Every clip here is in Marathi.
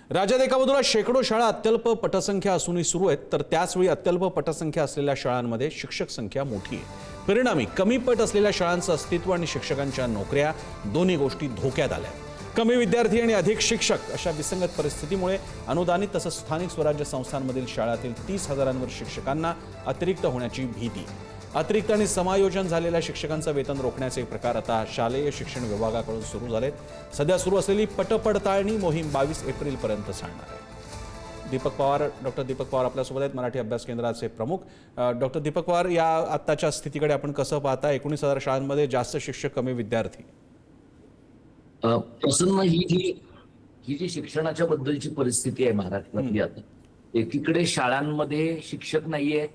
राज्यात एका बाजूला शेकडो शाळा अत्यल्प पटसंख्या असूनही सुरू आहेत, तर त्याचवेळी अत्यल्प पटसंख्या असलेल्या शाळांमध्ये शिक्षक संख्या मोठी आहे। परिणामी कमी पट असलेल्या शाळांचं अस्तित्व आणि शिक्षकांच्या नोकऱ्या दोन्ही गोष्टी धोक्यात आल्या। कमी विद्यार्थी आणि अधिक शिक्षक अशा विसंगत परिस्थितीमुळे अनुदानित तसंच स्थानिक स्वराज्य संस्थांमधील शाळांतील 30,000 शिक्षकांना अतिरिक्त होण्याची भीती। अतिरिक्त आणि समायोजन झालेल्या शिक्षकांचं वेतन रोखण्याचे प्रकार आता शालेय शिक्षण विभागाकडून सुरू झालेत। सध्या सुरू असलेली पटपडताळणी मोहीम 22 एप्रिलपर्यंत चालणार आहे। डॉक्टर दीपक पवार आपल्यासोबत आहेत, मराठी अभ्यास केंद्राचे प्रमुख। डॉक्टर दीपक पवार, या आत्ताच्या स्थितीकडे आपण कसं पाहता? 19,000 शाळांमध्ये जास्त शिक्षक, कमी विद्यार्थी। प्रसन्न ही जी शिक्षणाच्या बद्दलची परिस्थिती आहे महाराष्ट्रातली, आता एकीकडे शाळांमध्ये शिक्षक नाहीये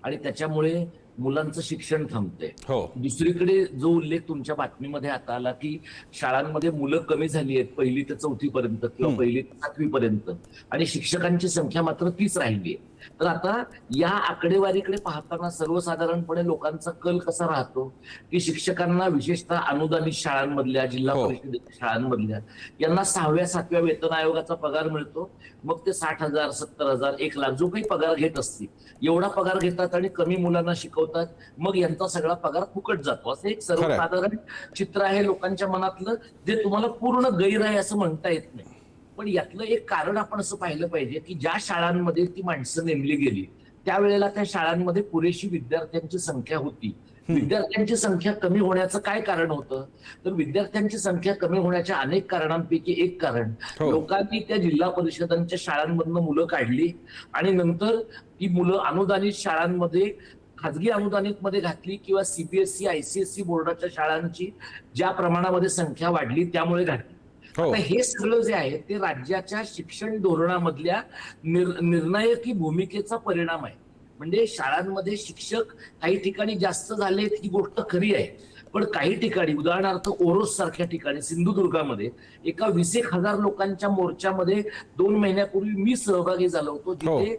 आणि त्याच्यामुळे मुलांचं शिक्षण थांबतंय। दुसरीकडे जो उल्लेख तुमच्या बातमीमध्ये आता आला की शाळांमध्ये मुलं कमी झाली आहेत, 1ली ते 4थी पर्यंत किंवा 1ली ते 7वी पर्यंत, आणि शिक्षकांची संख्या मात्र 30 राहिली आहे। तर आता या आकडेवारीकडे पाहताना सर्वसाधारणपणे लोकांचा कल कसा राहतो की शिक्षकांना, विशेषतः अनुदानित शाळांमधल्या, जिल्हा परिषदेच्या शाळांमधल्या, यांना 6व्या 7व्या वेतन आयोगाचा पगार मिळतो। मग ते 60,000, 70,000, 1,00,000 जो काही पगार घेत असतील एवढा पगार घेतात आणि कमी मुलांना शिकवतात। मग यांचा सगळा पगार फुकट जातो, असं एक सर्वसाधारण चित्र आहे लोकांच्या मनातलं, जे तुम्हाला पूर्ण गैर आहे असं म्हणता येत नाही। पण यातलं एक कारण आपण असं पाहिलं पाहिजे की ज्या शाळांमध्ये ती माणसं नेमली गेली त्यावेळेला त्या शाळांमध्ये पुरेशी विद्यार्थ्यांची संख्या होती। विद्यार्थ्यांची संख्या कमी होण्याचं काय कारण होतं? तर विद्यार्थ्यांची संख्या कमी होण्याच्या अनेक कारणांपैकी एक कारण, लोकांनी त्या जिल्हा परिषदांच्या शाळांमधनं मुलं काढली आणि नंतर ती मुलं अनुदानित शाळांमध्ये, खाजगी अनुदानित मध्ये घातली किंवा सीबीएसई आयसीएसई बोर्डाच्या शाळांची ज्या प्रमाणामध्ये संख्या वाढली त्यामुळे घातली। आता हे सगळं जे आहे ते राज्याच्या शिक्षण धोरणामधल्या निर्णायकी भूमिकेचा परिणाम आहे। म्हणजे शाळांमध्ये शिक्षक काही ठिकाणी जास्त झालेत ही गोष्ट खरी आहे, पण काही ठिकाणी, उदाहरणार्थ ओरोस सारख्या ठिकाणी, सिंधुदुर्गामध्ये एका 20,000 लोकांच्या मोर्चामध्ये 2 महिन्यापूर्वी मी सहभागी झालो होतो, जिथे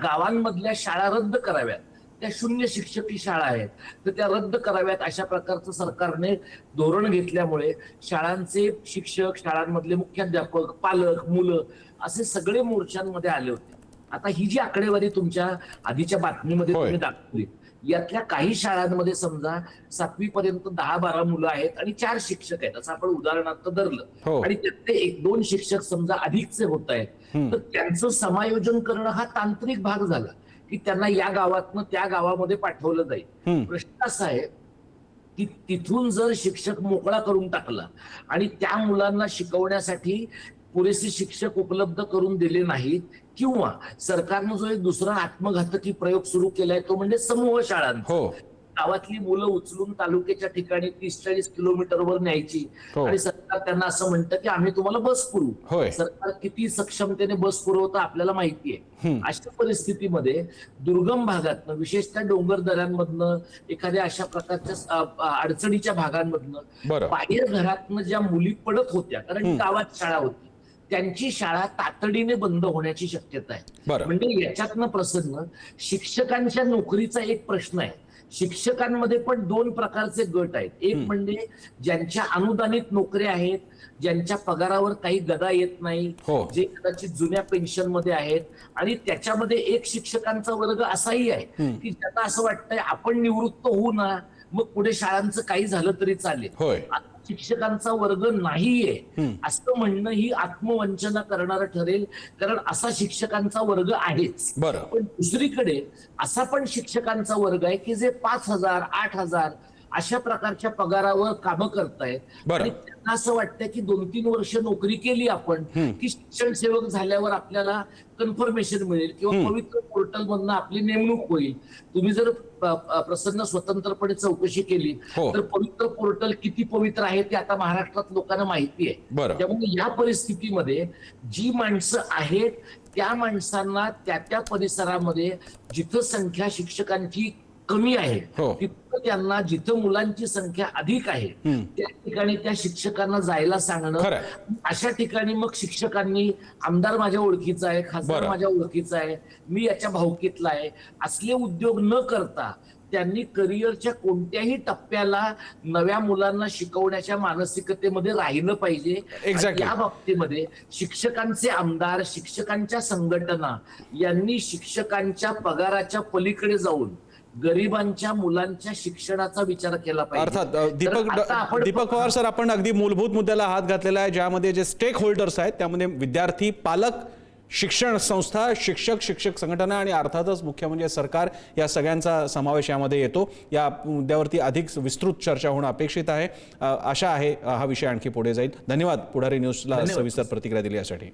गावांमधल्या शाळा रद्द कराव्यात, त्या 0 शिक्षकी शाळा आहेत तर त्या रद्द कराव्यात अशा प्रकारचं सरकारने धोरण घेतल्यामुळे शाळांचे शिक्षक, शाळांमधले मुख्याध्यापक, पालक, मुलं असे सगळे मोर्चांमध्ये आले होते। आता ही जी आकडेवारी तुमच्या आधीच्या बातमीमध्ये तुम्ही दाखवली, यातल्या काही शाळांमध्ये समजा 7वी पर्यंत 10-12 मुलं आहेत आणि 4 शिक्षक आहेत असं आपण उदाहरणार्थ धरलं, आणि त्यातले 1-2 शिक्षक समजा अधिकचे होत आहेत, तर त्यांचं समायोजन करणं हा तांत्रिक भाग झाला की त्यांना या गावातनं त्या गावामध्ये पाठवलं जाईल। प्रश्न असा आहे की तिथून जर शिक्षक मोकळा करून टाकला आणि त्या मुलांना शिकवण्यासाठी पुरेसे शिक्षक उपलब्ध करून दिले नाहीत, किंवा सरकारनं जो एक दुसरा आत्मघातकी प्रयोग सुरू केलाय तो म्हणजे समूह शाळांचा, गावातली मुलं उचलून तालुक्याच्या ठिकाणी 30-40 किलोमीटरवर न्यायची आणि सरकार त्यांना असं म्हणतं की आम्ही तुम्हाला बस पुरवू। सरकार किती सक्षमतेने बस पुरवतं आपल्याला माहिती आहे। अशा परिस्थितीमध्ये दुर्गम भागातनं, विशेषतः डोंगर दऱ्यांमधनं, एखाद्या अशा प्रकारच्या अडचणीच्या भागांमधनं बाहेर घरातनं ज्या मुली पडत होत्या, कारण गावात शाळा होती, त्यांची शाळा तातडीने बंद होण्याची शक्यता आहे। म्हणजे याच्यातनं प्रसन्न शिक्षकांच्या नोकरीचा एक प्रश्न आहे। शिक्षकांमध्ये पण 2 प्रकारचे गट आहेत। एक म्हणजे ज्यांच्या अनुदानित नोकऱ्या आहेत, ज्यांच्या पगारावर काही गदा येत नाही, जे कदाचित जुन्या पेन्शन मध्ये आहेत, आणि त्याच्यामध्ये एक शिक्षकांचा वर्ग असाही आहे की ज्यांना असं वाटतंय आपण निवृत्त होऊ ना, मग पुढे शाळांचं काही झालं तरी चालेल। शिक्षकांचा वर्ग नाहीये असं म्हणणं ही आत्मवंचना करणारं ठरेल, कारण असा शिक्षकांचा वर्ग आहेच। पण दुसरीकडे असा पण शिक्षकांचा वर्ग आहे की जे 5,000, 8,000 अशा प्रकारच्या पगारावर कामं करतायत आणि त्यांना असं वाटतंय की 2-3 वर्ष नोकरी केली आपण की शिक्षण सेवक झाल्यावर आपल्याला कन्फर्मेशन मिळेल किंवा पवित्र पोर्टल मधनं आपली नेमणूक होईल। तुम्ही जर प्रसन्न स्वतंत्रपणे चौकशी केली तर पवित्र पोर्टल किती पवित्र आहे ते आता महाराष्ट्रात लोकांना माहिती आहे। त्यामुळे या परिस्थितीमध्ये जी माणसं आहेत त्या माणसांना त्या परिसरामध्ये जिथं संख्या शिक्षकांची कमी आहे तिथं त्यांना, जिथं मुलांची संख्या अधिक आहे त्या ठिकाणी त्या शिक्षकांना जायला सांगणं। अशा ठिकाणी मग शिक्षकांनी, आमदार माझ्या ओळखीचा आहे, खासदार माझ्या ओळखीचा आहे, मी याच्या भावकीतला आहे, असले उद्योग न करता त्यांनी करिअरच्या कोणत्याही टप्प्याला नव्या मुलांना शिकवण्याच्या मानसिकतेमध्ये राहिलं पाहिजे. Exactly. या बाबतीमध्ये शिक्षकांचे आमदार, शिक्षकांच्या संघटना यांनी शिक्षकांच्या पगाराच्या पलीकडे जाऊन गरिबांच्या मुलांच्या शिक्षणाचा विचार केला पाहिजे. अर्थात दीपक पवार सर, आपण अगदी मूलभूत मुद्द्याला हात घातलेला आहे, ज्यामध्ये जे स्टेक होल्डर्स आहेत त्यामध्ये विद्यार्थी, पालक, शिक्षण संस्था, शिक्षक संघटना आणि अर्थातच मुख्य म्हणजे सरकार, या सगळ्यांचा समावेश यामध्ये येतो. या मुद्द्यावरती अधिक विस्तृत चर्चा होणं अपेक्षित आहे. आशा आहे हा विषय आणखी पुढे जाईल. धन्यवाद पुढारी न्यूजला सविस्तर प्रतिक्रिया दिली यासाठी.